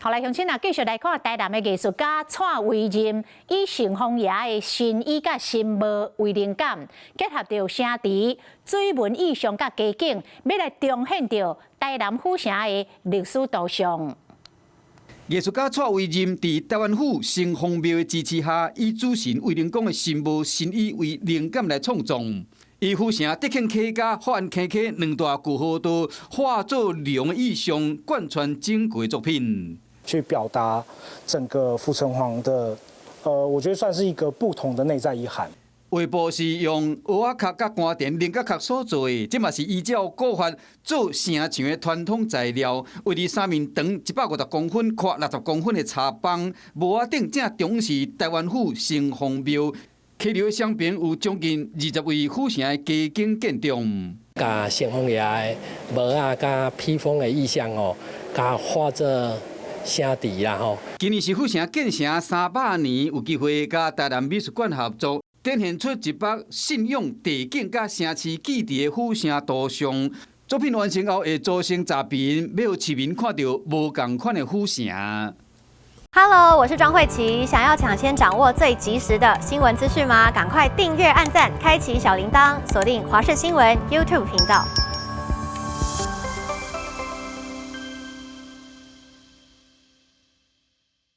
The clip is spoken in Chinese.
好来，乡亲啊，继续来看台南的艺术家蔡维任以乘风爷的新意甲新模为灵感，结合着城池、水文意象甲街景，要来重现着台南府城的历史图像。艺术家蔡维任伫台湾府城隍庙的支持下，以主神卫灵公的新模新意为灵感来创作。以府城德庆溪甲法安溪溪两大巨河道化作龙的意象，贯穿整个作品，去表达整个府城隍的，我觉得算是一个不同的内在意涵。画布是用蚵仔壳甲干田菱角壳所做的，这嘛是依照古法做城墙的传统材料，为伫三面长150公分、宽60公分的茶帮，帽仔顶正中是台湾府城隍庙。溪流的双边有将近20位府城的街景建筑，甲城隍爷的帽仔甲披风的意象哦，甲画做城池啦吼。今年是府城建成300年，有机会甲台南美术馆合作，展现出一幅信仰地景甲城市记忆的府城图像。作品完成后，会组成杂品，要市民看到无同款的府城。Hello， 我是庄慧琪。想要抢先掌握最及时的新闻资讯吗？赶快订阅、按赞、开启小铃铛，锁定华视新闻 YouTube 频道。